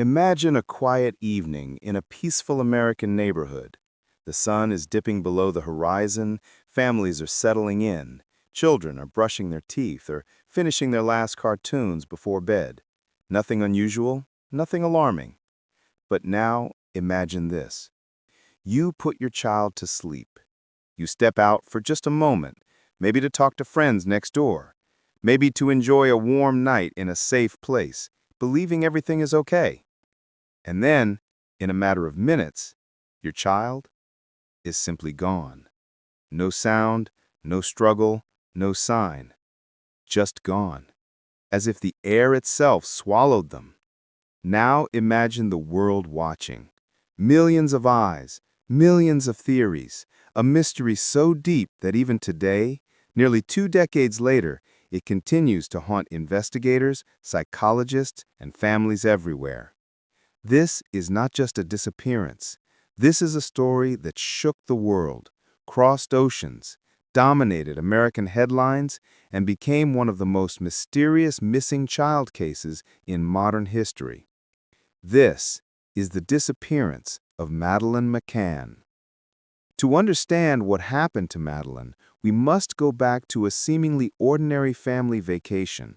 Imagine a quiet evening in a peaceful American neighborhood. The sun is dipping below the horizon, families are settling in, children are brushing their teeth or finishing their last cartoons before bed. Nothing unusual, nothing alarming. But now, imagine this. You put your child to sleep. You step out for just a moment, maybe to talk to friends next door, maybe to enjoy a warm night in a safe place, believing everything is okay. And then, in a matter of minutes, your child is simply gone. No sound, no struggle, no sign. Just gone. As if the air itself swallowed them. Now imagine the world watching. Millions of eyes, millions of theories, a mystery so deep that even today, nearly 2 decades later, it continues to haunt investigators, psychologists, and families everywhere. This is not just a disappearance. This is a story that shook the world, crossed oceans, dominated American headlines, and became one of the most mysterious missing child cases in modern history. This is the disappearance of Madeleine McCann. To understand what happened to Madeleine, we must go back to a seemingly ordinary family vacation.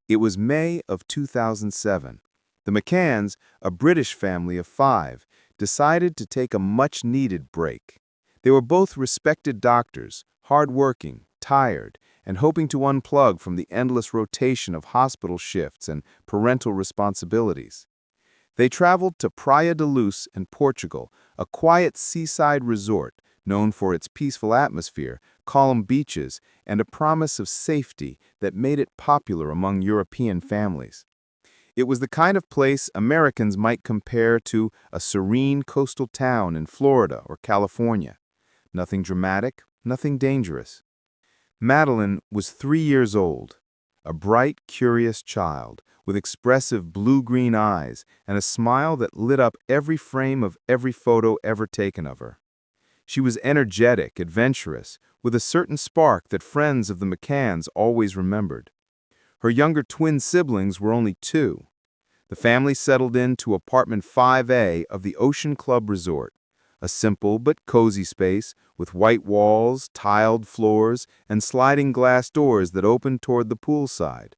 It was May of 2007. The McCanns, a British family of 5, decided to take a much-needed break. They were both respected doctors, hard-working, tired, and hoping to unplug from the endless rotation of hospital shifts and parental responsibilities. They traveled to Praia de Luz in Portugal, a quiet seaside resort known for its peaceful atmosphere, calm beaches, and a promise of safety that made it popular among European families. It was the kind of place Americans might compare to a serene coastal town in Florida or California. Nothing dramatic, nothing dangerous. Madeleine was 3 years old, a bright, curious child with expressive blue-green eyes and a smile that lit up every frame of every photo ever taken of her. She was energetic, adventurous, with a certain spark that friends of the McCanns always remembered. Her younger twin siblings were only 2. The family settled into apartment 5A of the Ocean Club Resort, a simple but cozy space with white walls, tiled floors, and sliding glass doors that opened toward the poolside.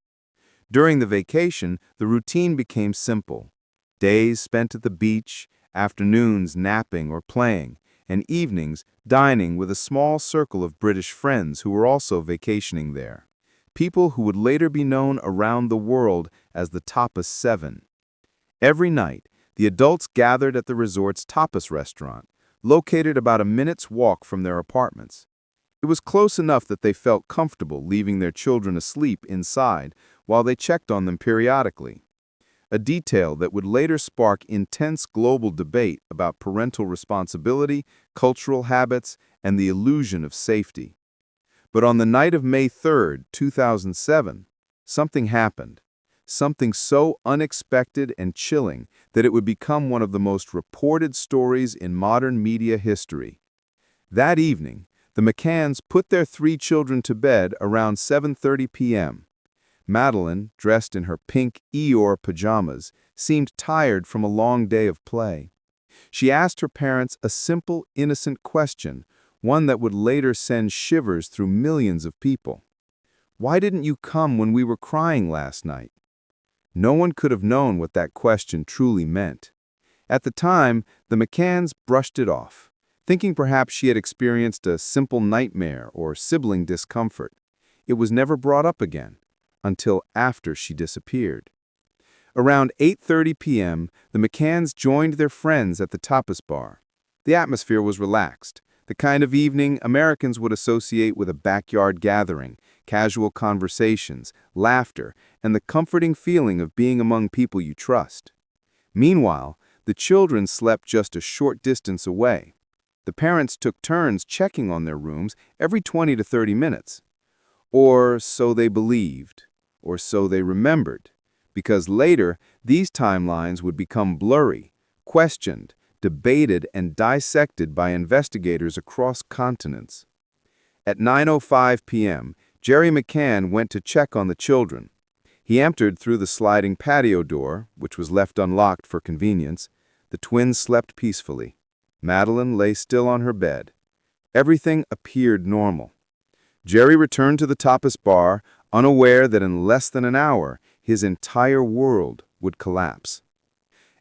During the vacation, the routine became simple. Days spent at the beach, afternoons napping or playing, and evenings dining with a small circle of British friends who were also vacationing there. People who would later be known around the world as the Tapas 7. Every night, the adults gathered at the resort's tapas restaurant, located about a minute's walk from their apartments. It was close enough that they felt comfortable leaving their children asleep inside while they checked on them periodically. A detail that would later spark intense global debate about parental responsibility, cultural habits, and the illusion of safety. But on the night of May 3, 2007, something happened. Something so unexpected and chilling that it would become one of the most reported stories in modern media history. That evening, the McCanns put their 3 children to bed around 7:30 p.m. Madeleine, dressed in her pink Eeyore pajamas, seemed tired from a long day of play. She asked her parents a simple, innocent question, one that would later send shivers through millions of people. "Why didn't you come when we were crying last night?" No one could have known what that question truly meant. At the time, the McCanns brushed it off, thinking perhaps she had experienced a simple nightmare or sibling discomfort. It was never brought up again, until after she disappeared. Around 8:30 p.m., the McCanns joined their friends at the tapas bar. The atmosphere was relaxed, the kind of evening Americans would associate with a backyard gathering, casual conversations, laughter, and the comforting feeling of being among people you trust. Meanwhile, the children slept just a short distance away. The parents took turns checking on their rooms every 20 to 30 minutes. Or so they believed, or so they remembered, because later these timelines would become blurry, questioned, debated, and dissected by investigators across continents. At 9:05 p.m., Jerry McCann went to check on the children. He entered through the sliding patio door, which was left unlocked for convenience. The twins slept peacefully. Madeleine lay still on her bed. Everything appeared normal. Jerry returned to the tapas bar, unaware that in less than an hour, his entire world would collapse.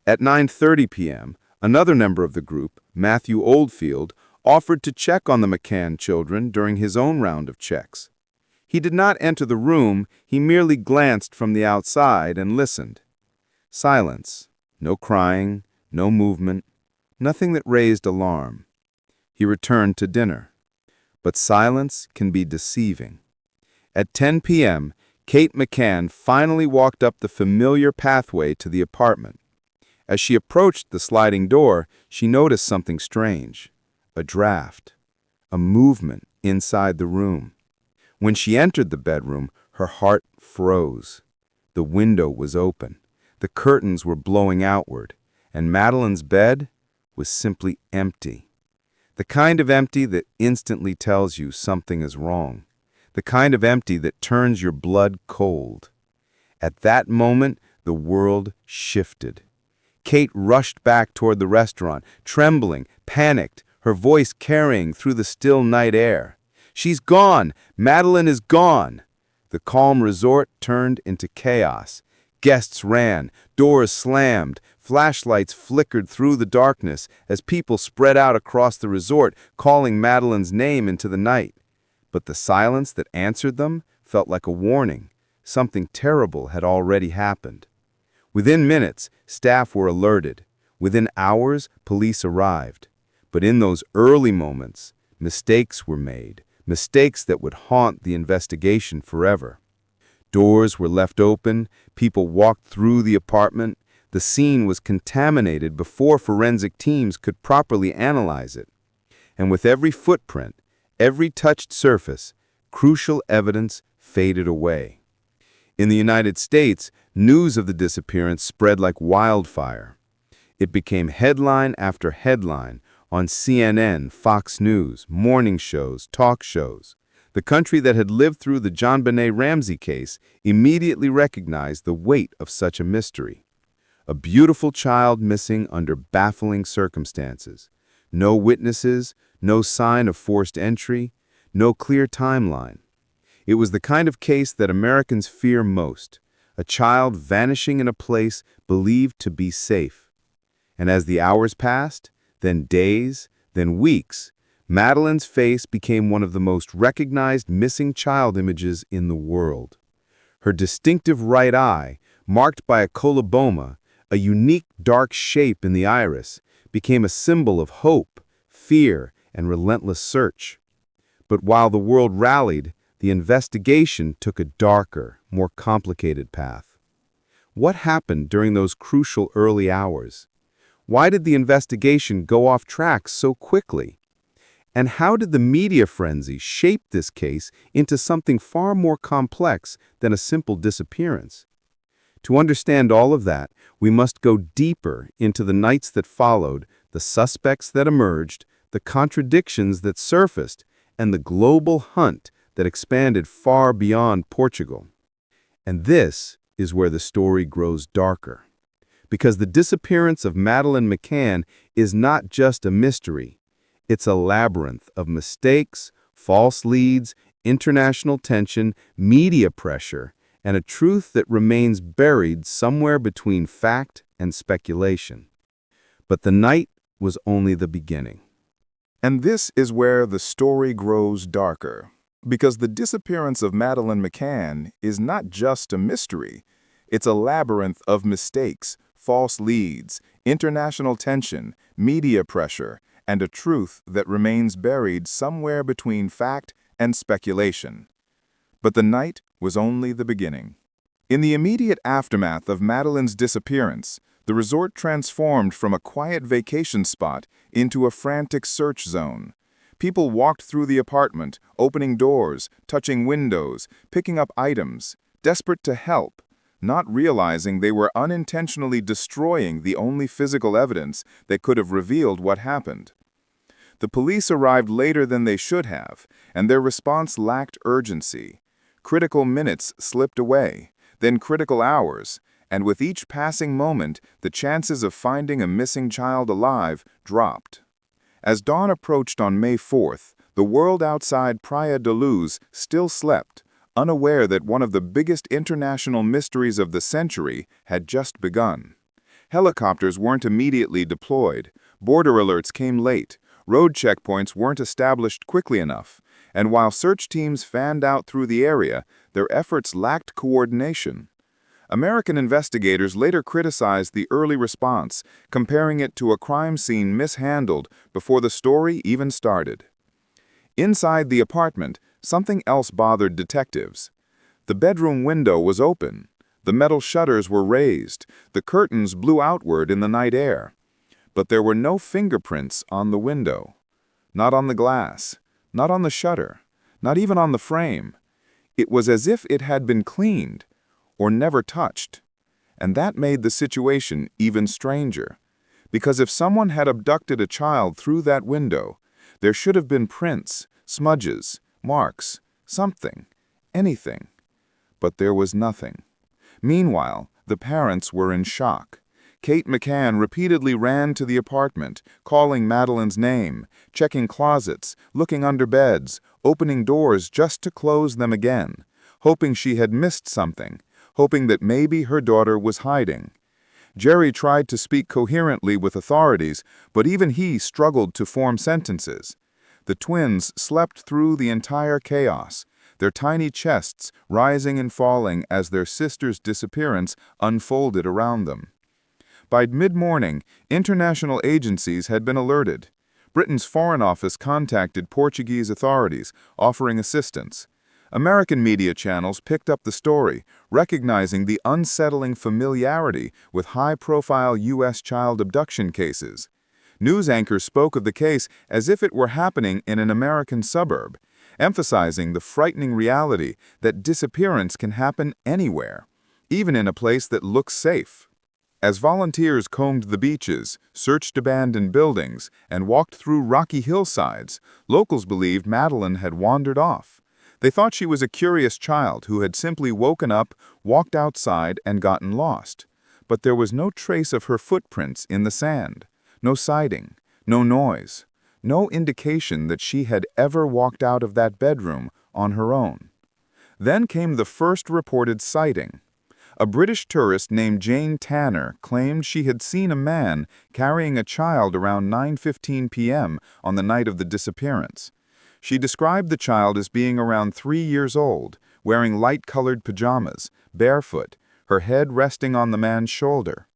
At 9:30 p.m., another member of the group, Matthew Oldfield, offered to check on the McCann children during his own round of checks. He did not enter the room, he merely glanced from the outside and listened. Silence. No crying, no movement, nothing that raised alarm. He returned to dinner. But silence can be deceiving. At 10 p.m., Kate McCann finally walked up the familiar pathway to the apartment. As she approached the sliding door, she noticed something strange. A draft. A movement inside the room. When she entered the bedroom, her heart froze. The window was open. The curtains were blowing outward, and Madeleine's bed was simply empty. The kind of empty that instantly tells you something is wrong. The kind of empty that turns your blood cold. At that moment, the world shifted. Kate rushed back toward the restaurant, trembling, panicked, her voice carrying through the still night air. "She's gone! Madeleine is gone!" The calm resort turned into chaos. Guests ran, doors slammed, flashlights flickered through the darkness as people spread out across the resort, calling Madeleine's name into the night. But the silence that answered them felt like a warning. Something terrible had already happened. Within minutes, staff were alerted. Within hours, police arrived. But in those early moments, mistakes were made. Mistakes that would haunt the investigation forever. Doors were left open, people walked through the apartment. The scene was contaminated before forensic teams could properly analyze it. And with every footprint, every touched surface, crucial evidence faded away. In the United States, news of the disappearance spread like wildfire. It became headline after headline, on CNN, Fox News, morning shows, talk shows. The country that had lived through the JonBenet Ramsey case immediately recognized the weight of such a mystery. A beautiful child missing under baffling circumstances. No witnesses, no sign of forced entry, no clear timeline. It was the kind of case that Americans fear most, a child vanishing in a place believed to be safe. And as the hours passed, then days, then weeks, Madeleine's face became one of the most recognized missing child images in the world. Her distinctive right eye, marked by a coloboma, a unique dark shape in the iris, became a symbol of hope, fear, and relentless search. But while the world rallied, the investigation took a darker, more complicated path. What happened during those crucial early hours? Why did the investigation go off track so quickly? And how did the media frenzy shape this case into something far more complex than a simple disappearance? To understand all of that, we must go deeper into the nights that followed, the suspects that emerged, the contradictions that surfaced, and the global hunt that expanded far beyond Portugal. And this is where the story grows darker. Because the disappearance of Madeleine McCann is not just a mystery. It's a labyrinth of mistakes, false leads, international tension, media pressure, and a truth that remains buried somewhere between fact and speculation. But the night was only the beginning. And this is where the story grows darker. Because the disappearance of Madeleine McCann is not just a mystery. It's a labyrinth of mistakes, false leads, international tension, media pressure, and a truth that remains buried somewhere between fact and speculation. But the night was only the beginning. In the immediate aftermath of Madeleine's disappearance, the resort transformed from a quiet vacation spot into a frantic search zone. People walked through the apartment, opening doors, touching windows, picking up items, desperate to help, not realizing they were unintentionally destroying the only physical evidence that could have revealed what happened. The police arrived later than they should have, and their response lacked urgency. Critical minutes slipped away. then critical hours, and with each passing moment, the chances of finding a missing child alive dropped. As dawn approached on May 4th, the world outside Praia da Luz still slept, unaware that one of the biggest international mysteries of the century had just begun. Helicopters weren't immediately deployed, border alerts came late, road checkpoints weren't established quickly enough, and while search teams fanned out through the area, their efforts lacked coordination. American investigators later criticized the early response, comparing it to a crime scene mishandled before the story even started. Inside the apartment, something else bothered detectives. The bedroom window was open. The metal shutters were raised. The curtains blew outward in the night air. But there were no fingerprints on the window. Not on the glass. Not on the shutter. Not even on the frame. It was as if it had been cleaned, or never touched. And that made the situation even stranger. Because if someone had abducted a child through that window, there should have been prints, smudges, marks, something, anything. But there was nothing. Meanwhile, the parents were in shock. Kate McCann repeatedly ran to the apartment, calling Madeleine's name, checking closets, looking under beds, opening doors just to close them again, hoping she had missed something, hoping that maybe her daughter was hiding. Jerry tried to speak coherently with authorities, but even he struggled to form sentences. The twins slept through the entire chaos, their tiny chests rising and falling as their sister's disappearance unfolded around them. By mid-morning, international agencies had been alerted. Britain's Foreign Office contacted Portuguese authorities, offering assistance. American media channels picked up the story, recognizing the unsettling familiarity with high-profile U.S. child abduction cases. News anchors spoke of the case as if it were happening in an American suburb, emphasizing the frightening reality that disappearance can happen anywhere, even in a place that looks safe. As volunteers combed the beaches, searched abandoned buildings, and walked through rocky hillsides, locals believed Madeleine had wandered off. They thought she was a curious child who had simply woken up, walked outside, and gotten lost. But there was no trace of her footprints in the sand, no sighting, no noise, no indication that she had ever walked out of that bedroom on her own. Then came the first reported sighting. A British tourist named Jane Tanner claimed she had seen a man carrying a child around 9:15 p.m. on the night of the disappearance. She described the child as being around 3 years old, wearing light-colored pajamas, barefoot, her head resting on the man's shoulder.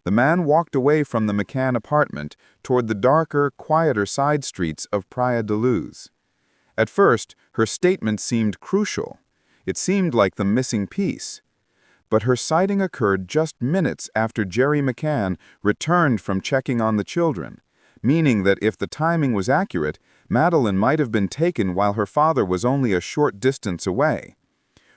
The man walked away from the McCann apartment toward the darker, quieter side streets of Praia da Luz. At first, her statement seemed crucial. It seemed like the missing piece. But her sighting occurred just minutes after Jerry McCann returned from checking on the children, meaning that if the timing was accurate, Madeleine might have been taken while her father was only a short distance away.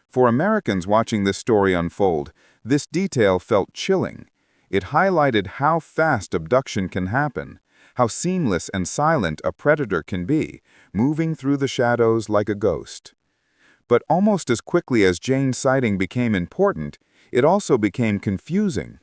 For Americans watching this story unfold, this detail felt chilling. It highlighted how fast abduction can happen, how seamless and silent a predator can be, moving through the shadows like a ghost. But almost as quickly as Jane's sighting became important, it also became confusing.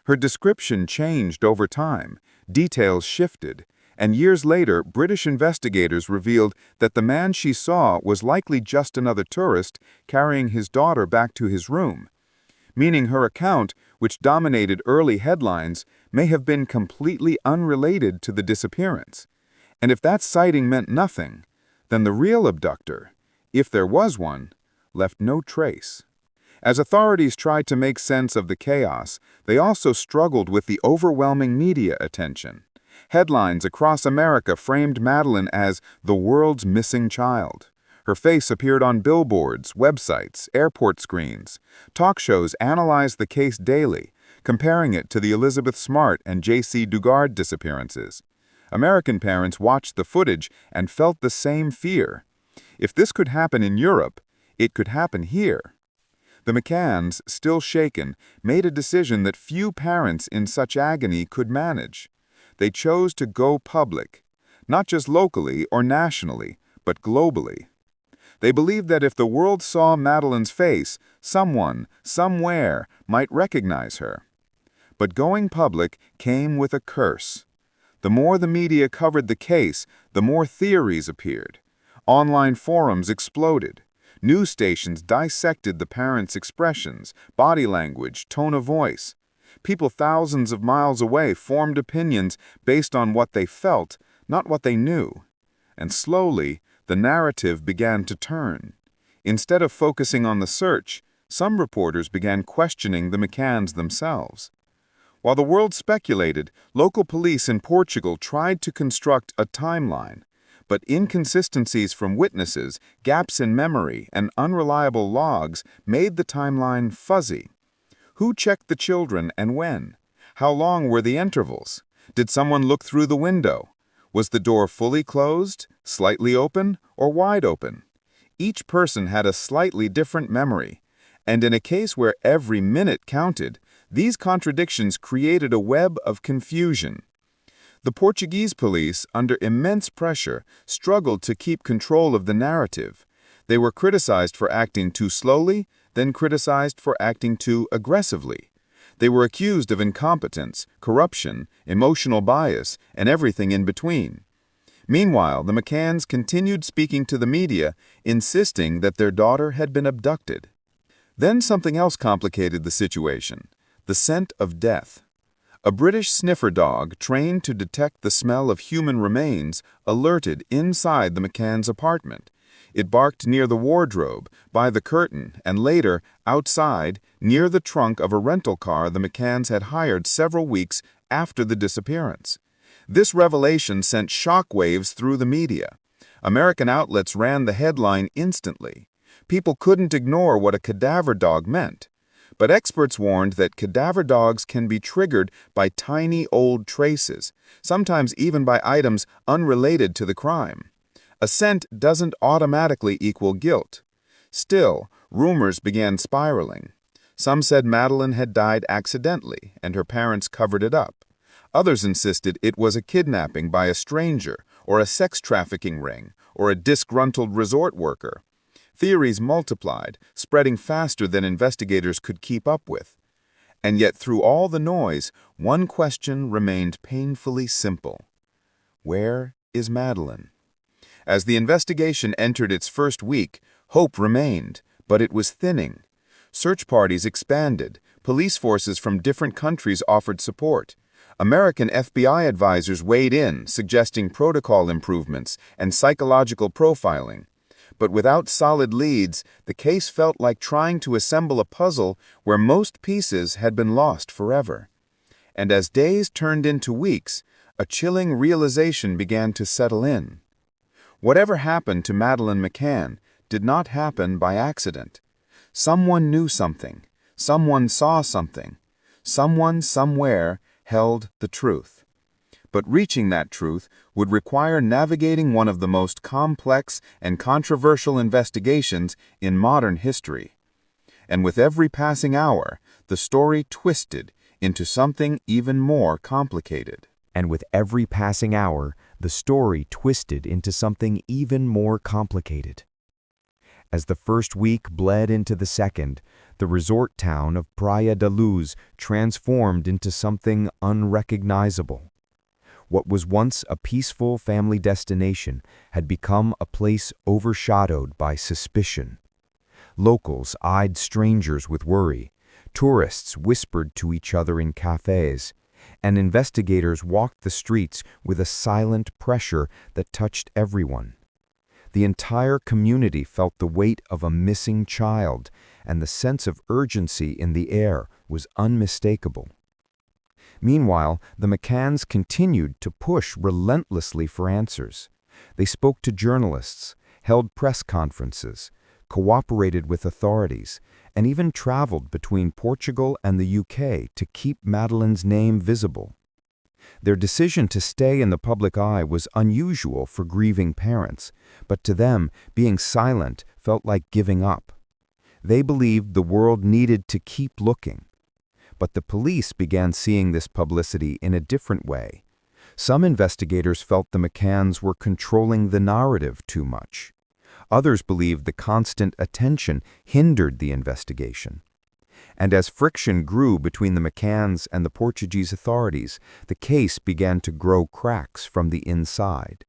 Her description changed over time, details shifted, and years later, British investigators revealed that the man she saw was likely just another tourist carrying his daughter back to his room, meaning her account, which dominated early headlines, may have been completely unrelated to the disappearance. And if that sighting meant nothing, then the real abductor, if there was one, left no trace. As authorities tried to make sense of the chaos, they also struggled with the overwhelming media attention. Headlines across America framed Madeleine as the world's missing child. Her face appeared on billboards, websites, airport screens. Talk shows analyzed the case daily, comparing it to the Elizabeth Smart and J.C. Dugard disappearances. American parents watched the footage and felt the same fear. If this could happen in Europe, it could happen here. The McCanns, still shaken, made a decision that few parents in such agony could manage. They chose to go public, not just locally or nationally, but globally. They believed that if the world saw Madeleine's face, someone, somewhere, might recognize her. But going public came with a curse. The more the media covered the case, the more theories appeared. Online forums exploded. News stations dissected the parents' expressions, body language, tone of voice. People thousands of miles away formed opinions based on what they felt, not what they knew. And slowly, the narrative began to turn. Instead of focusing on the search, some reporters began questioning the McCanns themselves. While the world speculated, local police in Portugal tried to construct a timeline. But inconsistencies from witnesses, gaps in memory, and unreliable logs made the timeline fuzzy. Who checked the children and when? How long were the intervals? Did someone look through the window? Was the door fully closed, slightly open, or wide open? Each person had a slightly different memory, and in a case where every minute counted, these contradictions created a web of confusion. The Portuguese police, under immense pressure, struggled to keep control of the narrative. They were criticized for acting too slowly, then criticized for acting too aggressively. They were accused of incompetence, corruption, emotional bias, and everything in between. Meanwhile, the McCanns continued speaking to the media, insisting that their daughter had been abducted. Then something else complicated the situation: the scent of death. A British sniffer dog, trained to detect the smell of human remains, alerted inside the McCann's apartment. It barked near the wardrobe, by the curtain, and later, outside, near the trunk of a rental car the McCanns had hired several weeks after the disappearance. This revelation sent shockwaves through the media. American outlets ran the headline instantly. People couldn't ignore what a cadaver dog meant. But experts warned that cadaver dogs can be triggered by tiny old traces, sometimes even by items unrelated to the crime. A scent doesn't automatically equal guilt. Still, rumors began spiraling. Some said Madeleine had died accidentally and her parents covered it up. Others insisted it was a kidnapping by a stranger, or a sex trafficking ring, or a disgruntled resort worker. Theories multiplied, spreading faster than investigators could keep up with. And yet through all the noise, one question remained painfully simple. Where is Madeleine? As the investigation entered its first week, hope remained, but it was thinning. Search parties expanded. Police forces from different countries offered support. American FBI advisors weighed in, suggesting protocol improvements and psychological profiling. But without solid leads, the case felt like trying to assemble a puzzle where most pieces had been lost forever. And as days turned into weeks, a chilling realization began to settle in. Whatever happened to Madeleine McCann did not happen by accident. Someone knew something. Someone saw something. Someone somewhere held the truth. But reaching that truth would require navigating one of the most complex and controversial investigations in modern history. And with every passing hour, the story twisted into something even more complicated. And with every passing hour, the story twisted into something even more complicated. As the first week bled into the second, the resort town of Praia da Luz transformed into something unrecognizable. What was once a peaceful family destination had become a place overshadowed by suspicion. Locals eyed strangers with worry, tourists whispered to each other in cafes, and investigators walked the streets with a silent pressure that touched everyone. The entire community felt the weight of a missing child, and the sense of urgency in the air was unmistakable. Meanwhile, the McCanns continued to push relentlessly for answers. They spoke to journalists, held press conferences, cooperated with authorities, and even traveled between Portugal and the UK to keep Madeleine's name visible. Their decision to stay in the public eye was unusual for grieving parents, but to them, being silent felt like giving up. They believed the world needed to keep looking. But the police began seeing this publicity in a different way. Some investigators felt the McCanns were controlling the narrative too much. Others believed the constant attention hindered the investigation. And as friction grew between the McCanns and the Portuguese authorities, the case began to grow cracks from the inside.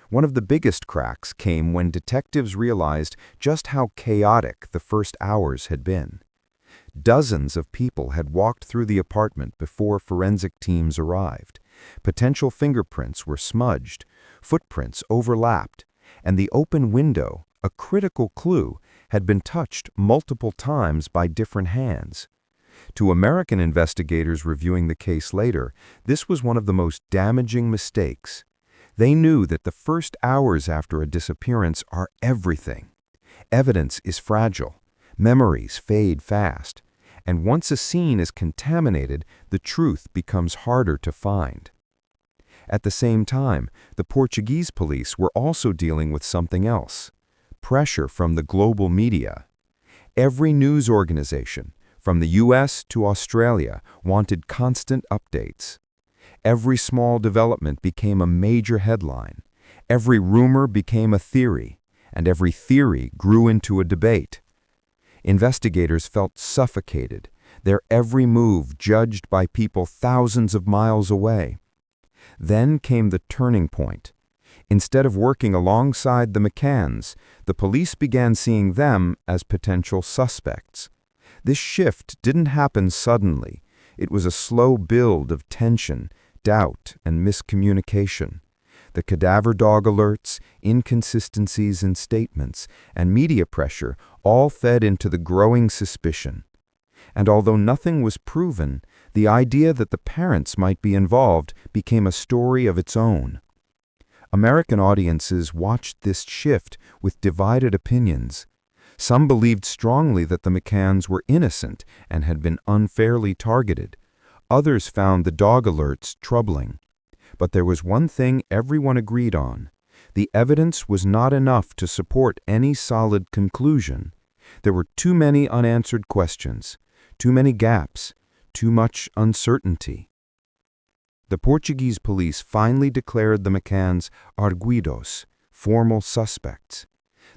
One of the biggest cracks came when detectives realized just how chaotic the first hours had been. Dozens of people had walked through the apartment before forensic teams arrived. Potential fingerprints were smudged, footprints overlapped, and the open window, a critical clue, had been touched multiple times by different hands. To American investigators reviewing the case later, this was one of the most damaging mistakes. They knew that the first hours after a disappearance are everything. Evidence is fragile, memories fade fast, and once a scene is contaminated, the truth becomes harder to find. At the same time, the Portuguese police were also dealing with something else: pressure from the global media. Every news organization, from the US to Australia, wanted constant updates. Every small development became a major headline. Every rumor became a theory, and every theory grew into a debate. Investigators felt suffocated, their every move judged by people thousands of miles away. Then came the turning point. Instead of working alongside the McCanns, the police began seeing them as potential suspects. This shift didn't happen suddenly. It was a slow build of tension, doubt, and miscommunication. The cadaver dog alerts, inconsistencies in statements, and media pressure all fed into the growing suspicion. And although nothing was proven, the idea that the parents might be involved became a story of its own. American audiences watched this shift with divided opinions. Some believed strongly that the McCanns were innocent and had been unfairly targeted. Others found the dog alerts troubling. But there was one thing everyone agreed on: the evidence was not enough to support any solid conclusion. There were too many unanswered questions, too many gaps, too much uncertainty. The Portuguese police finally declared the McCanns arguidos, formal suspects.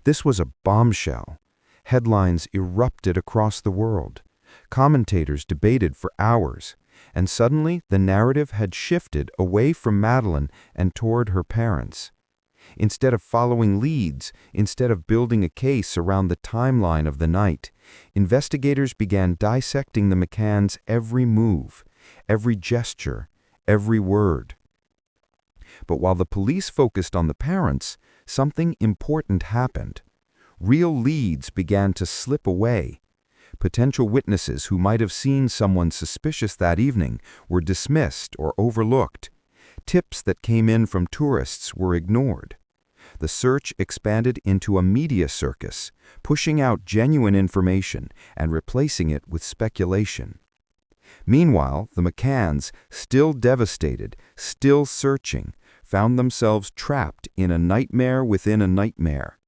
This was a bombshell. Headlines erupted across the world. Commentators debated for hours. And suddenly, the narrative had shifted away from Madeleine and toward her parents. Instead of following leads, instead of building a case around the timeline of the night, investigators began dissecting the McCanns' every move, every gesture, every word. But while the police focused on the parents, something important happened. Real leads began to slip away. Potential witnesses who might have seen someone suspicious that evening were dismissed or overlooked. Tips that came in from tourists were ignored. The search expanded into a media circus, pushing out genuine information and replacing it with speculation. Meanwhile, the McCanns, still devastated, still searching, found themselves trapped in a nightmare within a nightmare.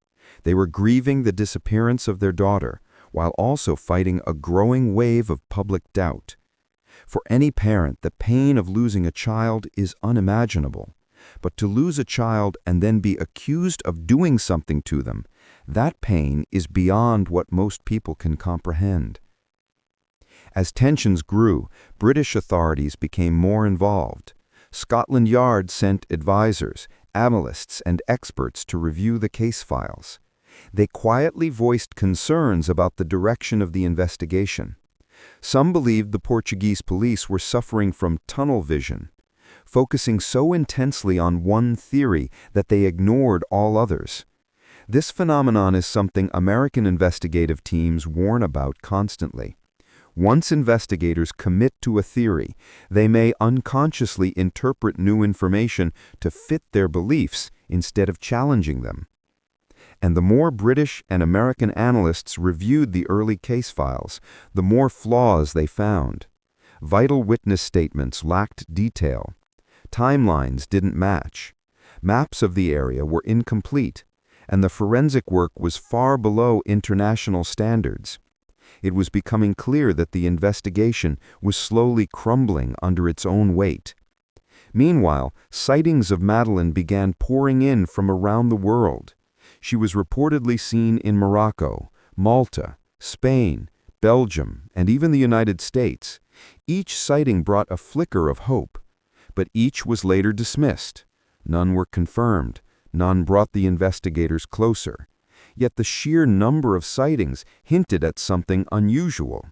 They were grieving the disappearance of their daughter, while also fighting a growing wave of public doubt. For any parent, the pain of losing a child is unimaginable. But to lose a child and then be accused of doing something to them, that pain is beyond what most people can comprehend. As tensions grew, British authorities became more involved. Scotland Yard sent advisors, analysts, and experts to review the case files. They quietly voiced concerns about the direction of the investigation. Some believed the Portuguese police were suffering from tunnel vision, focusing so intensely on one theory that they ignored all others. This phenomenon is something American investigative teams warn about constantly. Once investigators commit to a theory, they may unconsciously interpret new information to fit their beliefs instead of challenging them. And the more British and American analysts reviewed the early case files, the more flaws they found. Vital witness statements lacked detail. Timelines didn't match. Maps of the area were incomplete, and the forensic work was far below international standards. It was becoming clear that the investigation was slowly crumbling under its own weight. Meanwhile, sightings of Madeleine began pouring in from around the world. She was reportedly seen in Morocco, Malta, Spain, Belgium, and even the United States. Each sighting brought a flicker of hope, but each was later dismissed. None were confirmed, none brought the investigators closer. Yet the sheer number of sightings hinted at something unusual.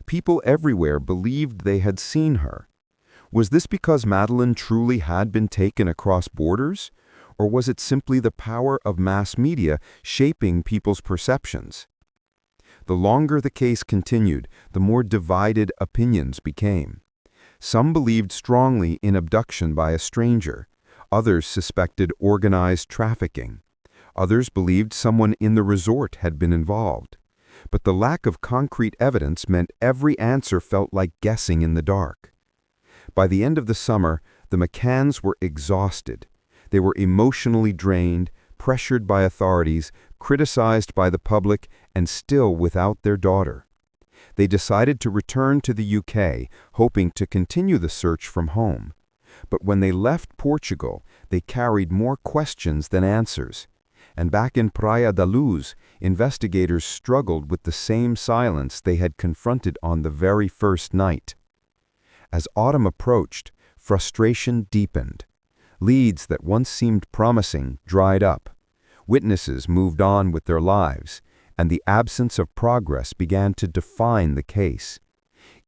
People everywhere believed they had seen her. Was this because Madeleine truly had been taken across borders? Or was it simply the power of mass media shaping people's perceptions? The longer the case continued, the more divided opinions became. Some believed strongly in abduction by a stranger. Others suspected organized trafficking. Others believed someone in the resort had been involved. But the lack of concrete evidence meant every answer felt like guessing in the dark. By the end of the summer, the McCanns were exhausted. They were emotionally drained, pressured by authorities, criticized by the public, and still without their daughter. They decided to return to the UK, hoping to continue the search from home. But when they left Portugal, they carried more questions than answers. And back in Praia da Luz, investigators struggled with the same silence they had confronted on the very first night. As autumn approached, frustration deepened. Leads that once seemed promising dried up. Witnesses moved on with their lives, and the absence of progress began to define the case.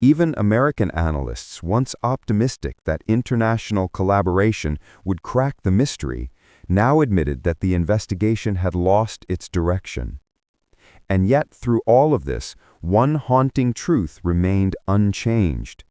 Even American analysts, once optimistic that international collaboration would crack the mystery, now admitted that the investigation had lost its direction. And yet, through all of this, one haunting truth remained unchanged.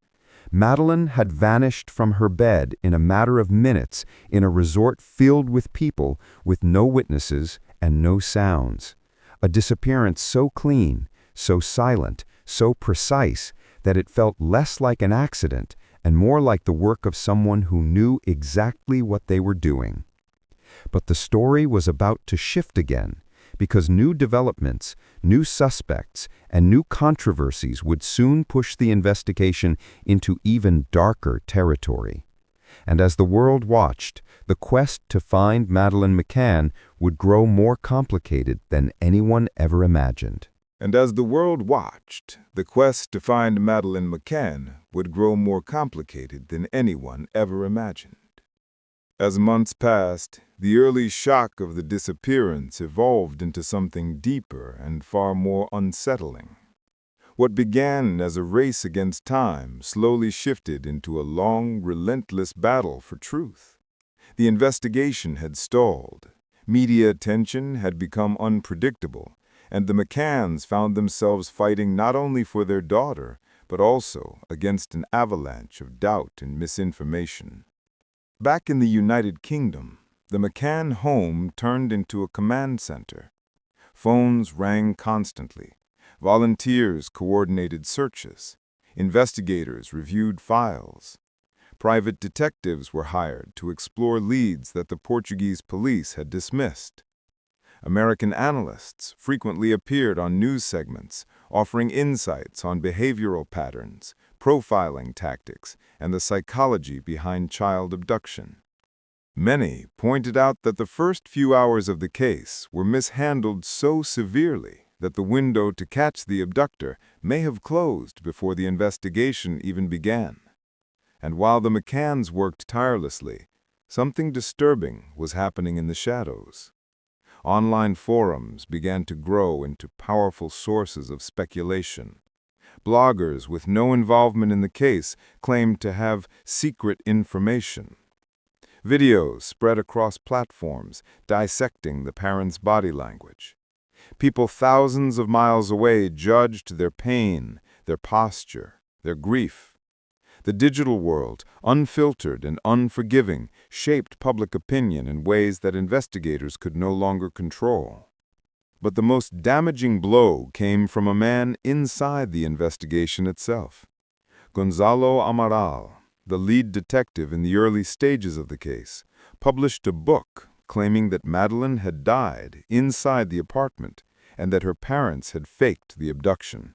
Madeleine had vanished from her bed in a matter of minutes in a resort filled with people, with no witnesses and no sounds. A disappearance so clean, so silent, so precise, that it felt less like an accident and more like the work of someone who knew exactly what they were doing. But the story was about to shift again, because new developments, new suspects, and new controversies would soon push the investigation into even darker territory. And as the world watched, the quest to find Madeleine McCann would grow more complicated than anyone ever imagined. And as the world watched, the quest to find Madeleine McCann would grow more complicated than anyone ever imagined. As months passed, the early shock of the disappearance evolved into something deeper and far more unsettling. What began as a race against time slowly shifted into a long, relentless battle for truth. The investigation had stalled, media attention had become unpredictable, and the McCanns found themselves fighting not only for their daughter, but also against an avalanche of doubt and misinformation. Back in the United Kingdom, the McCann home turned into a command center. Phones rang constantly. Volunteers coordinated searches. Investigators reviewed files. Private detectives were hired to explore leads that the Portuguese police had dismissed. American analysts frequently appeared on news segments, offering insights on behavioral patterns, profiling tactics, and the psychology behind child abduction. Many pointed out that the first few hours of the case were mishandled so severely that the window to catch the abductor may have closed before the investigation even began. And while the McCanns worked tirelessly, something disturbing was happening in the shadows. Online forums began to grow into powerful sources of speculation. Bloggers with no involvement in the case claimed to have secret information. Videos spread across platforms dissecting the parents' body language. People thousands of miles away judged their pain, their posture, their grief. The digital world, unfiltered and unforgiving, shaped public opinion in ways that investigators could no longer control. But the most damaging blow came from a man inside the investigation itself. Gonzalo Amaral, the lead detective in the early stages of the case, published a book claiming that Madeleine had died inside the apartment and that her parents had faked the abduction.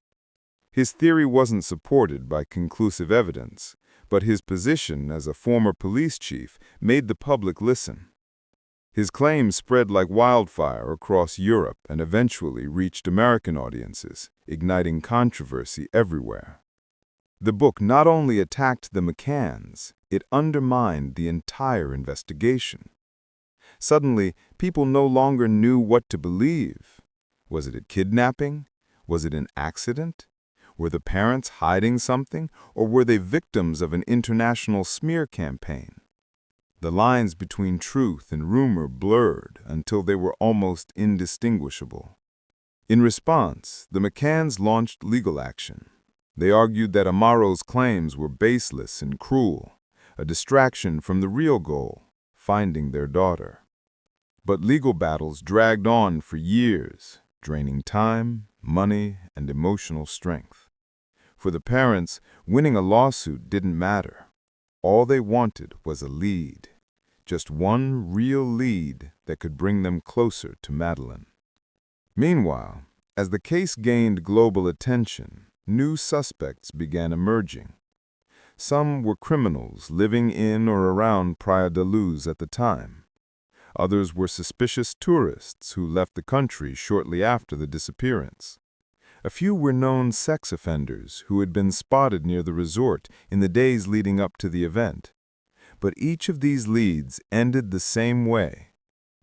His theory wasn't supported by conclusive evidence, but his position as a former police chief made the public listen. His claims spread like wildfire across Europe and eventually reached American audiences, igniting controversy everywhere. The book not only attacked the McCanns, it undermined the entire investigation. Suddenly, people no longer knew what to believe. Was it a kidnapping? Was it an accident? Were the parents hiding something, or were they victims of an international smear campaign? The lines between truth and rumor blurred until they were almost indistinguishable. In response, the McCanns launched legal action. They argued that Amaro's claims were baseless and cruel, a distraction from the real goal, finding their daughter. But legal battles dragged on for years, draining time, money, and emotional strength. For the parents, winning a lawsuit didn't matter. All they wanted was a lead, just one real lead that could bring them closer to Madeleine. Meanwhile, as the case gained global attention, new suspects began emerging. Some were criminals living in or around Praia da Luz at the time. Others were suspicious tourists who left the country shortly after the disappearance. A few were known sex offenders who had been spotted near the resort in the days leading up to the event. But each of these leads ended the same way: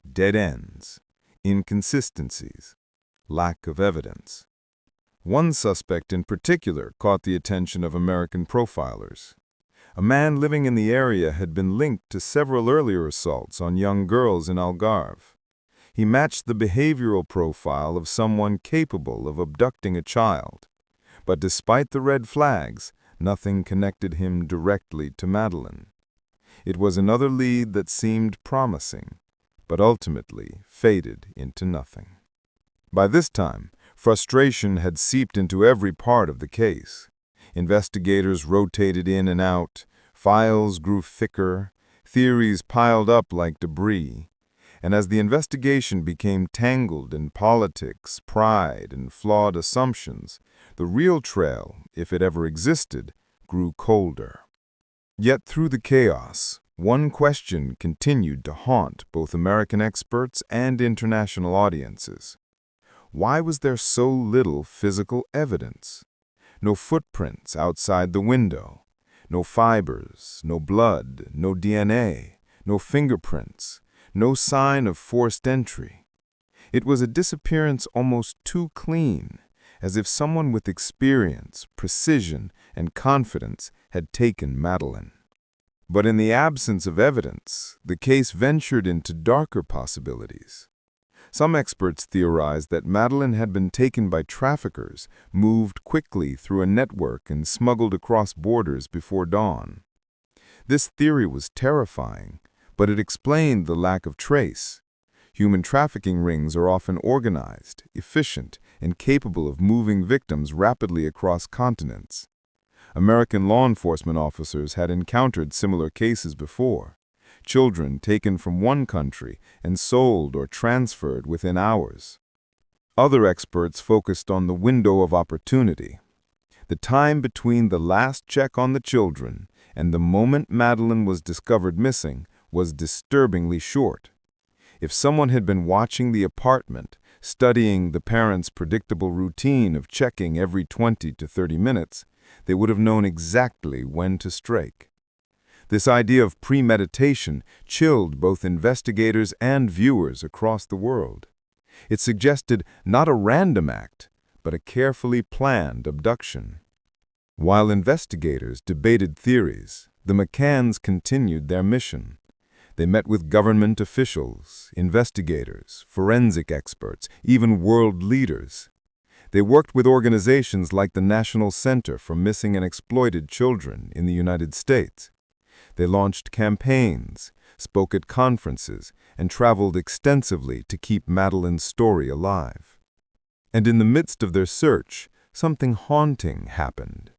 dead ends, inconsistencies, lack of evidence. One suspect in particular caught the attention of American profilers. A man living in the area had been linked to several earlier assaults on young girls in Algarve. He matched the behavioral profile of someone capable of abducting a child. But despite the red flags, nothing connected him directly to Madeleine. It was another lead that seemed promising, but ultimately faded into nothing. By this time, frustration had seeped into every part of the case. Investigators rotated in and out, files grew thicker, theories piled up like debris, and as the investigation became tangled in politics, pride, and flawed assumptions, the real trail, if it ever existed, grew colder. Yet through the chaos, one question continued to haunt both American experts and international audiences. Why was there so little physical evidence? No footprints outside the window, no fibers, no blood, no DNA, no fingerprints, no sign of forced entry. It was a disappearance almost too clean, as if someone with experience, precision, and confidence had taken Madeleine. But in the absence of evidence, the case ventured into darker possibilities. Some experts theorized that Madeleine had been taken by traffickers, moved quickly through a network, and smuggled across borders before dawn. This theory was terrifying, but it explained the lack of trace. Human trafficking rings are often organized, efficient, and capable of moving victims rapidly across continents. American law enforcement officers had encountered similar cases before. Children taken from one country and sold or transferred within hours. Other experts focused on the window of opportunity. The time between the last check on the children and the moment Madeleine was discovered missing was disturbingly short. If someone had been watching the apartment, studying the parents' predictable routine of checking every 20 to 30 minutes, they would have known exactly when to strike. This idea of premeditation chilled both investigators and viewers across the world. It suggested not a random act, but a carefully planned abduction. While investigators debated theories, the McCanns continued their mission. They met with government officials, investigators, forensic experts, even world leaders. They worked with organizations like the National Center for Missing and Exploited Children in the United States. They launched campaigns, spoke at conferences, and traveled extensively to keep Madeleine's story alive. And in the midst of their search, something haunting happened.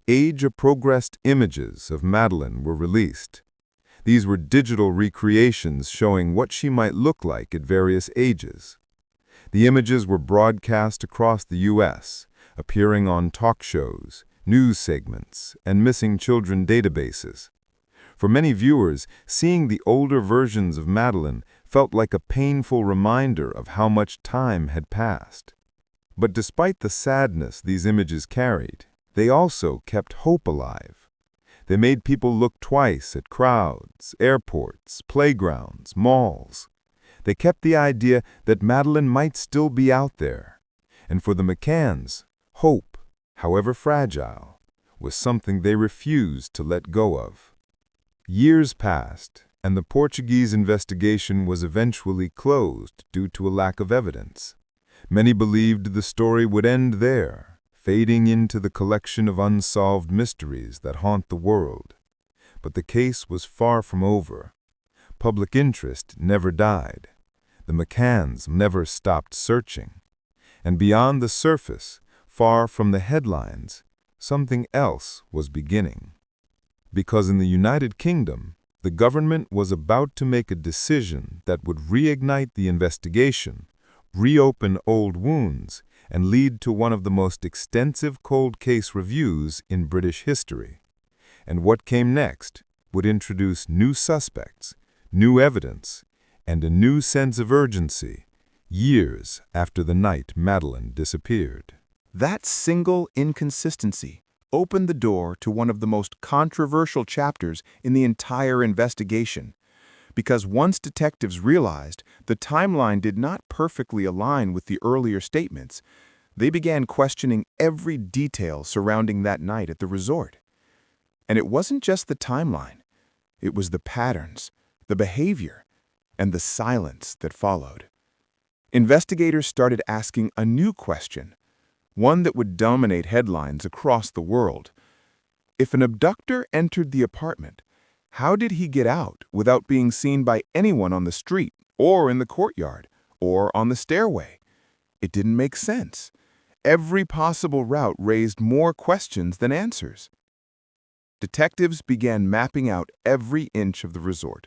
Age-progressed images of Madeleine were released. These were digital recreations showing what she might look like at various ages. The images were broadcast across the U.S., appearing on talk shows, news segments, and missing children databases. For many viewers, seeing the older versions of Madeleine felt like a painful reminder of how much time had passed. But despite the sadness these images carried, they also kept hope alive. They made people look twice at crowds, airports, playgrounds, malls. They kept the idea that Madeleine might still be out there. And for the McCanns, hope, however fragile, was something they refused to let go of. Years passed, and the Portuguese investigation was eventually closed due to a lack of evidence. Many believed the story would end there, fading into the collection of unsolved mysteries that haunt the world. But the case was far from over. Public interest never died. The McCanns never stopped searching. And beyond the surface, far from the headlines, something else was beginning. Because in the United Kingdom, the government was about to make a decision that would reignite the investigation, reopen old wounds, and lead to one of the most extensive cold case reviews in British history. And what came next would introduce new suspects, new evidence, and a new sense of urgency, years after the night Madeleine disappeared. That single inconsistency opened the door to one of the most controversial chapters in the entire investigation, because once detectives realized the timeline did not perfectly align with the earlier statements, they began questioning every detail surrounding that night at the resort. And it wasn't just the timeline. It was the patterns, the behavior, and the silence that followed. Investigators started asking a new question, one that would dominate headlines across the world. If an abductor entered the apartment, how did he get out without being seen by anyone on the street, or in the courtyard, or on the stairway? It didn't make sense. Every possible route raised more questions than answers. Detectives began mapping out every inch of the resort.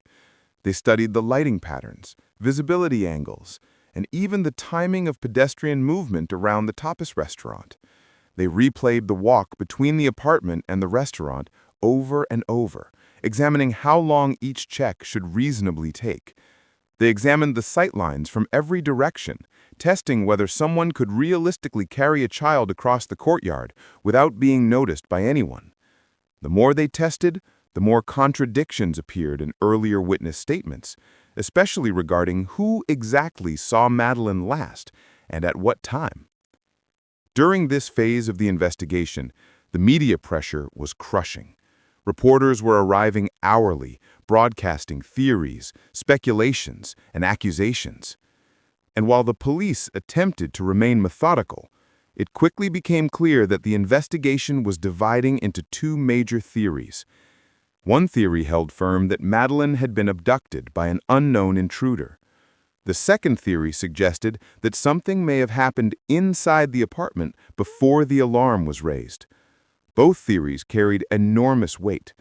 They studied the lighting patterns, visibility angles, and even the timing of pedestrian movement around the tapas restaurant. They replayed the walk between the apartment and the restaurant over and over, examining how long each check should reasonably take. They examined the sightlines from every direction, testing whether someone could realistically carry a child across the courtyard without being noticed by anyone. The more they tested, the more contradictions appeared in earlier witness statements, especially regarding who exactly saw Madeleine last and at what time. During this phase of the investigation, the media pressure was crushing. Reporters were arriving hourly, broadcasting theories, speculations, and accusations. And while the police attempted to remain methodical, it quickly became clear that the investigation was dividing into two major theories. One theory held firm that Madeleine had been abducted by an unknown intruder. The second theory suggested that something may have happened inside the apartment before the alarm was raised. Both theories carried enormous weight,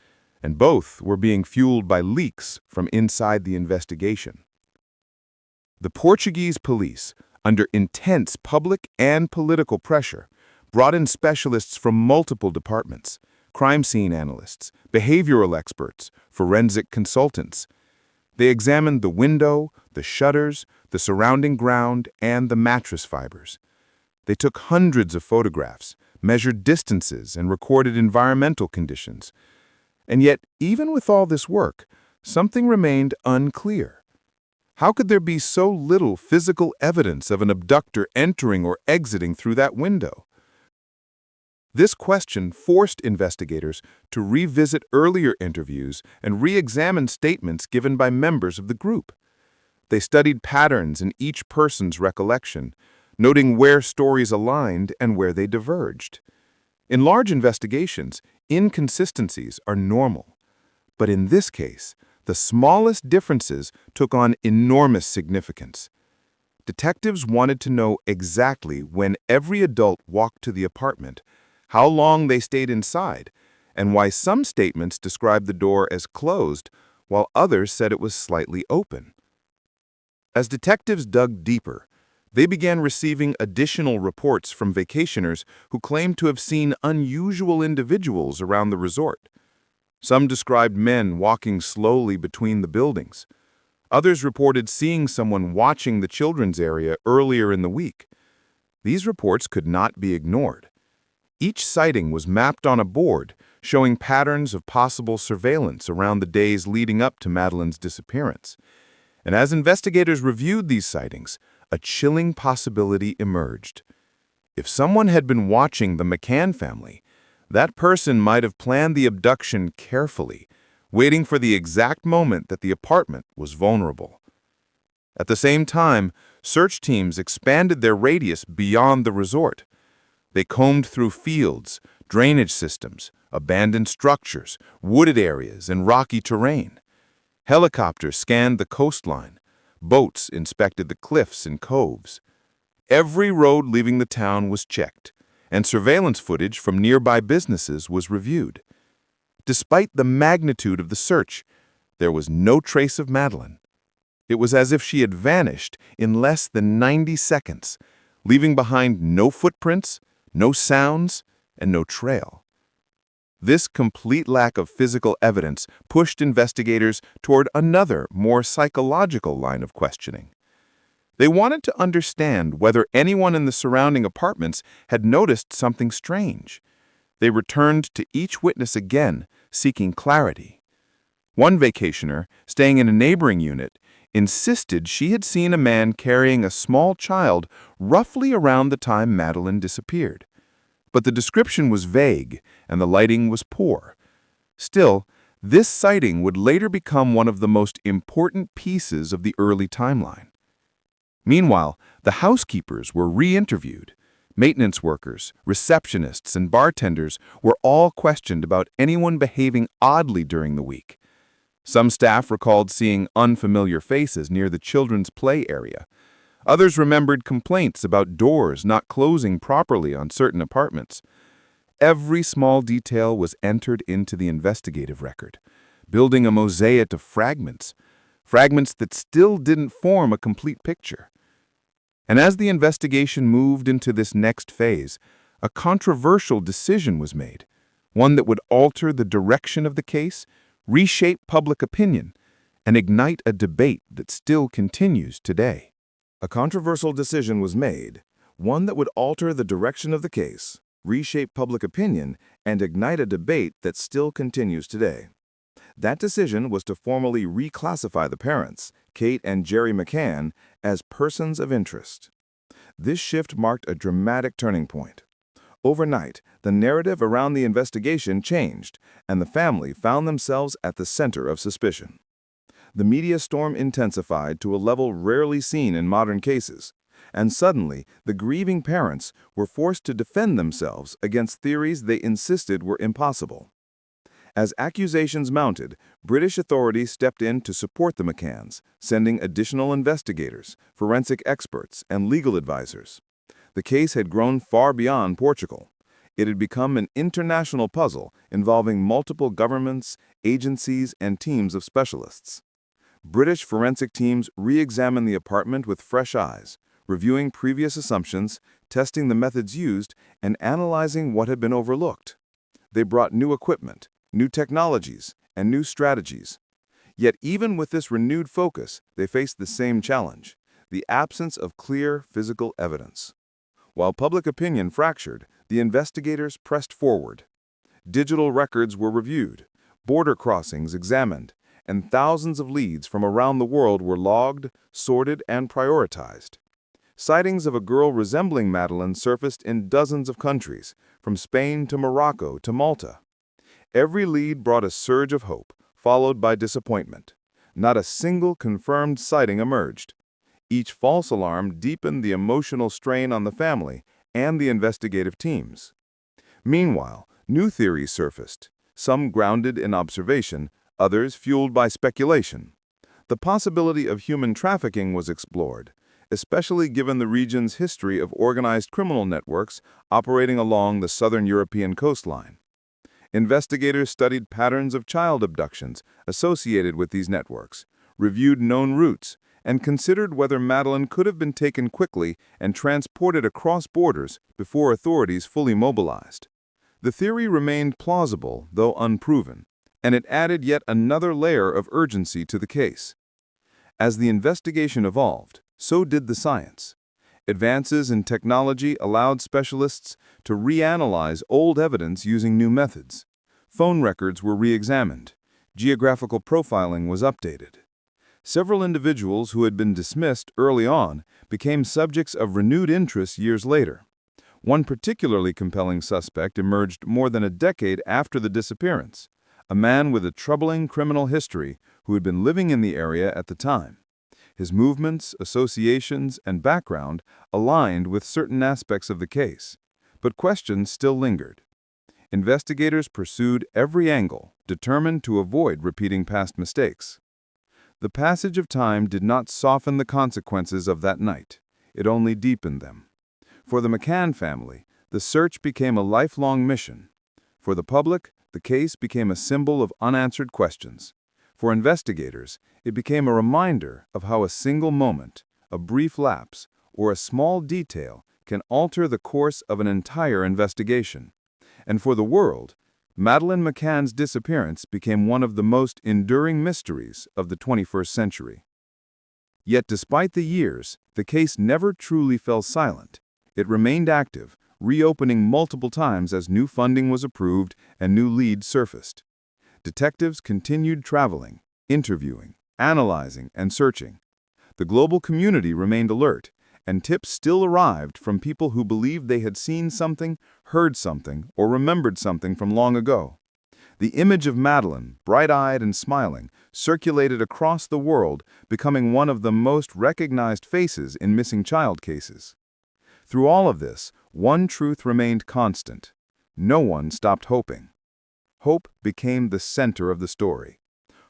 and both were being fueled by leaks from inside the investigation. The Portuguese police, under intense public and political pressure, brought in specialists from multiple departments: crime scene analysts, behavioral experts, forensic consultants. They examined the window, the shutters, the surrounding ground, and the mattress fibers. They took hundreds of photographs, measured distances, and recorded environmental conditions. And yet, even with all this work, something remained unclear. How could there be so little physical evidence of an abductor entering or exiting through that window? This question forced investigators to revisit earlier interviews and re-examine statements given by members of the group. They studied patterns in each person's recollection, noting where stories aligned and where they diverged. In large investigations, inconsistencies are normal. But in this case, the smallest differences took on enormous significance. Detectives wanted to know exactly when every adult walked to the apartment, how long they stayed inside, and why some statements described the door as closed while others said it was slightly open. As detectives dug deeper, they began receiving additional reports from vacationers who claimed to have seen unusual individuals around the resort. Some described men walking slowly between the buildings. Others reported seeing someone watching the children's area earlier in the week. These reports could not be ignored. Each sighting was mapped on a board, showing patterns of possible surveillance around the days leading up to Madeleine's disappearance. And as investigators reviewed these sightings, a chilling possibility emerged. If someone had been watching the McCann family, that person might have planned the abduction carefully, waiting for the exact moment that the apartment was vulnerable. At the same time, search teams expanded their radius beyond the resort. They combed through fields, drainage systems, abandoned structures, wooded areas, and rocky terrain. Helicopters scanned the coastline. Boats inspected the cliffs and coves. Every road leaving the town was checked, and surveillance footage from nearby businesses was reviewed. Despite the magnitude of the search, there was no trace of Madeleine. It was as if she had vanished in less than 90 seconds, leaving behind no footprints, no sounds, and no trail. This complete lack of physical evidence pushed investigators toward another, more psychological line of questioning. They wanted to understand whether anyone in the surrounding apartments had noticed something strange. They returned to each witness again, seeking clarity. One vacationer, staying in a neighboring unit, insisted she had seen a man carrying a small child roughly around the time Madeleine disappeared. But the description was vague and the lighting was poor. Still, this sighting would later become one of the most important pieces of the early timeline. Meanwhile, the housekeepers were re-interviewed. Maintenance workers, receptionists, and bartenders were all questioned about anyone behaving oddly during the week. Some staff recalled seeing unfamiliar faces near the children's play area. Others remembered complaints about doors not closing properly on certain apartments. Every small detail was entered into the investigative record, building a mosaic of fragments that still didn't form a complete picture. And as the investigation moved into this next phase, a controversial decision was made, one that would alter the direction of the case, reshape public opinion, and ignite a debate that still continues today. A controversial decision was made, one that would alter the direction of the case, reshape public opinion, and ignite a debate that still continues today. That decision was to formally reclassify the parents, Kate and Jerry McCann, as persons of interest. This shift marked a dramatic turning point. Overnight, the narrative around the investigation changed, and the family found themselves at the center of suspicion. The media storm intensified to a level rarely seen in modern cases, and suddenly the grieving parents were forced to defend themselves against theories they insisted were impossible. As accusations mounted, British authorities stepped in to support the McCanns, sending additional investigators, forensic experts, and legal advisors. The case had grown far beyond Portugal. It had become an international puzzle involving multiple governments, agencies, and teams of specialists. British forensic teams re-examined the apartment with fresh eyes, reviewing previous assumptions, testing the methods used, and analyzing what had been overlooked. They brought new equipment, new technologies, and new strategies. Yet even with this renewed focus, they faced the same challenge, the absence of clear physical evidence. While public opinion fractured, the investigators pressed forward. Digital records were reviewed, border crossings examined, and thousands of leads from around the world were logged, sorted, and prioritized. Sightings of a girl resembling Madeleine surfaced in dozens of countries, from Spain to Morocco to Malta. Every lead brought a surge of hope, followed by disappointment. Not a single confirmed sighting emerged. Each false alarm deepened the emotional strain on the family and the investigative teams. Meanwhile, new theories surfaced, some grounded in observation, others fueled by speculation. The possibility of human trafficking was explored, especially given the region's history of organized criminal networks operating along the southern European coastline. Investigators studied patterns of child abductions associated with these networks, reviewed known routes, and considered whether Madeleine could have been taken quickly and transported across borders before authorities fully mobilized. The theory remained plausible, though unproven, And it added yet another layer of urgency to the case. As the investigation evolved, so did the science. Advances in technology allowed specialists to reanalyze old evidence using new methods. Phone records were re-examined. Geographical profiling was updated. Several individuals who had been dismissed early on became subjects of renewed interest years later. One particularly compelling suspect emerged more than a decade after the disappearance, a man with a troubling criminal history who had been living in the area at the time. His movements, associations, and background aligned with certain aspects of the case, but questions still lingered. Investigators pursued every angle, determined to avoid repeating past mistakes. The passage of time did not soften the consequences of that night. It only deepened them. For the McCann family, the search became a lifelong mission. For the public, the case became a symbol of unanswered questions. For investigators, it became a reminder of how a single moment, a brief lapse, or a small detail can alter the course of an entire investigation. And for the world, Madeleine McCann's disappearance became one of the most enduring mysteries of the 21st century. Yet despite the years, the case never truly fell silent. It remained active, reopening multiple times as new funding was approved and new leads surfaced. Detectives continued traveling, interviewing, analyzing, and searching. The global community remained alert, and tips still arrived from people who believed they had seen something, heard something, or remembered something from long ago. The image of Madeleine, bright-eyed and smiling, circulated across the world, becoming one of the most recognized faces in missing child cases. Through all of this, one truth remained constant. No one stopped hoping. Hope became the center of the story.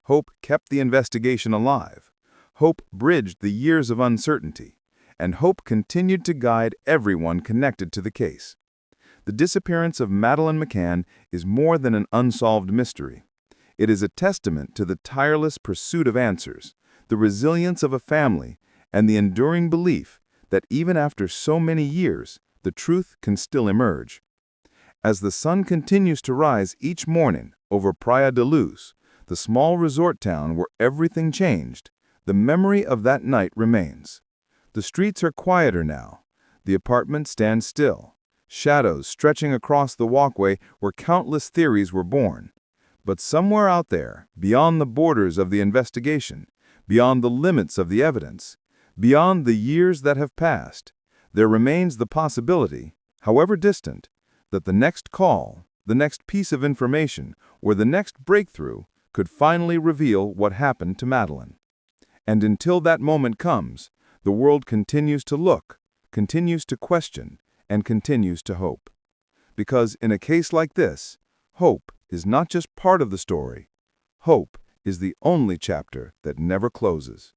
Hope kept the investigation alive. Hope bridged the years of uncertainty. And hope continued to guide everyone connected to the case. The disappearance of Madeleine McCann is more than an unsolved mystery. It is a testament to the tireless pursuit of answers, the resilience of a family, and the enduring belief that even after so many years, the truth can still emerge. As the sun continues to rise each morning over Praia de Luz, the small resort town where everything changed, the memory of that night remains. The streets are quieter now. The apartment stands still, shadows stretching across the walkway where countless theories were born. But somewhere out there, beyond the borders of the investigation, beyond the limits of the evidence, beyond the years that have passed, there remains the possibility, however distant, that the next call, the next piece of information, or the next breakthrough could finally reveal what happened to Madeleine. And until that moment comes, the world continues to look, continues to question, and continues to hope. Because in a case like this, hope is not just part of the story. Hope is the only chapter that never closes.